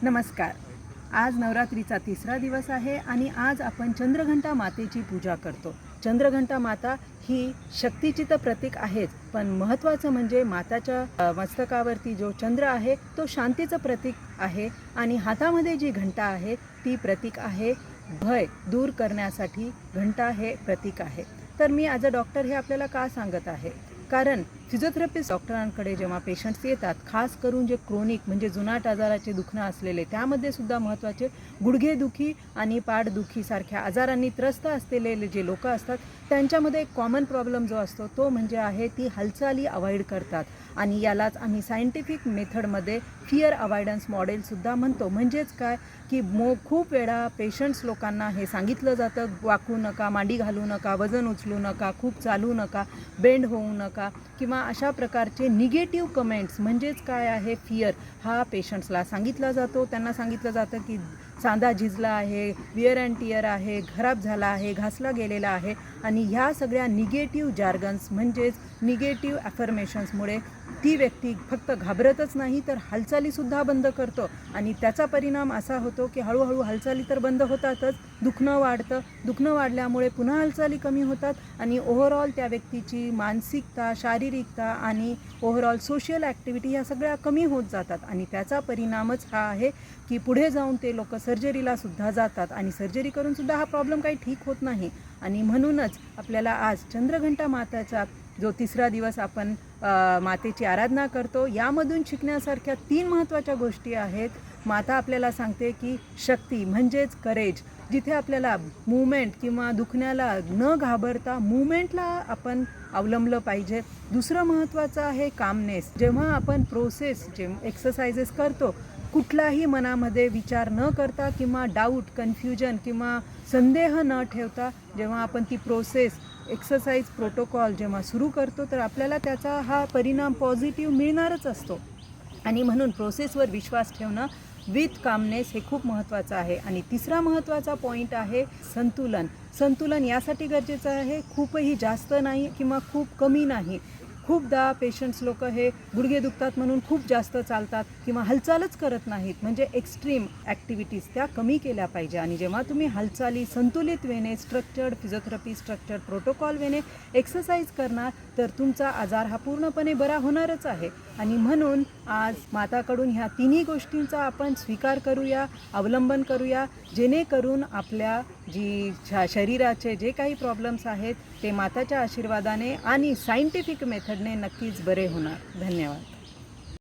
नमस्कार. आज नवरात्रीचा तिसरा दिवस आहे आणि आज आपण चंद्रघंटा मातेची पूजा करतो. चंद्रघंटा माता ही शक्तीची तर प्रतीक आहेच, पण महत्त्वाचं म्हणजे माताच्या मस्तकावरती जो चंद्र आहे तो शांतीचं प्रतीक आहे आणि हातामध्ये जी घंटा आहे ती प्रतीक आहे भय दूर करण्यासाठी. घंटा हे प्रतीक आहे. तर मी ॲज अ डॉक्टर हे आपल्याला का सांगत आहे, कारण फिजिओथेरपिस्ट डॉक्टरांकडे जेव्हा पेशंट्स येतात, खास करून जे क्रोनिक म्हणजे जुनाट आजाराचे दुखणं असलेले, त्यामध्ये सुद्धा महत्त्वाचे गुडघेदुखी आणि पाठदुखीसारख्या आजारांनी त्रस्त असलेले जे लोक असतात, त्यांच्यामध्ये एक कॉमन प्रॉब्लेम जो असतो तो म्हणजे आहे ती हालचाली अवॉइड करतात आणि यालाच आम्ही सायंटिफिक मेथडमध्ये फिअर अवॉइडन्स मॉडेलसुद्धा म्हणतो. म्हणजेच काय की खूप वेळा पेशंट्स लोकांना हे सांगितलं जातं, वाकू नका, मांडी घालू नका, वजन उचलू नका, खूप चालू नका, बेंड होऊ नका किंवा अशा प्रकारचे निगेटिव्ह कमेंट्स म्हणजेच काय आहे फिअर हा पेशंट्सला सांगितला जातो. त्यांना सांगितलं जातं की सांधा झिजला आहे, विअर अँड टिअर आहे, खराब झाला आहे, घासला गेलेला आहे आणि ह्या सगळ्या निगेटिव्ह जार्गन्स म्हणजेच निगेटिव्ह ॲफर्मेशन्समुळे ती व्यक्ती फक्त घाबरतच नाही तर हालचालीसुद्धा बंद करतो आणि त्याचा परिणाम असा होतो की हळूहळू हालचाली तर बंद होतातच, दुखणं वाढतं. दुखणं वाढल्यामुळे पुन्हा हालचाली कमी होतात आणि ओव्हरऑल त्या व्यक्तीची मानसिकता, शारीरिकता आणि ओव्हरऑल सोशल ॲक्टिव्हिटी ह्या सगळ्या कमी होत जातात आणि त्याचा परिणामच हा आहे की पुढे जाऊन ते लोक सर्जरीलासुद्धा जातात आणि सर्जरी करूनसुद्धा हा प्रॉब्लेम काही ठीक होत नाही. आणि म्हणूनच आपल्याला आज चंद्रघंटा माताचा जो तिसरा दिवस आपण मातेची आराधना करतो, यामधून शिकण्यासारख्या 3 महत्त्वाच्या गोष्टी आहेत. माता आपल्याला सांगते की शक्ती म्हणजेच करेज, जिथे आपल्याला मूवमेंट किंवा दुखण्याला न घाबरता मूवमेंटला आपण अवलंबलं पाहिजे. दुसरं महत्त्वाचं आहे कामनेस. जेव्हा आपण एक्सरसाइजेस करतो, कुठलाही मनामध्ये विचार न करता किंवा डाऊट, कन्फ्युजन किंवा संदेह न ठेवता जेव्हा आपण ती एक्सरसाइज प्रोटोकॉल जेव्हा सुरू करतो, तर आपल्याला त्याचा हा परिणाम पॉझिटिव्ह मिळणारच असतो आणि म्हणून प्रोसेसवर विश्वास ठेवणं विथ कामनेस हे खूप महत्त्वाचं आहे. आणि तिसरा महत्त्वाचा पॉईंट आहे संतुलन. संतुलन यासाठी गरजेचं आहे, खूपही जास्त नाही किंवा खूप कमी नाही. खूपदा पेशंट्स लोक हे गुडघे दुखतात म्हणून खूप जास्त चालतात किंवा हालचालच करत नाहीत, म्हणजे एक्स्ट्रीम ॲक्टिव्हिटीज त्या कमी केल्या पाहिजे. आणि जेव्हा तुम्ही हालचाली संतुलित वेने फिजिओथेरपी स्ट्रक्चर्ड प्रोटोकॉल वेने एक्सरसाइज करणार तर तुमचा आजार हा पूर्णपणे बरा होणारच आहे. आणि म्हणून आज माताकडून ह्या तिन्ही गोष्टींचा आपण स्वीकार करूया, अवलंबन करूया, जेणेकरून आपल्या शरीराचे जे काही प्रॉब्लेम्स आहेत ते माताच्या आशीर्वादाने आणि सायंटिफिक मेथडने नक्कीच बरे होणार. धन्यवाद.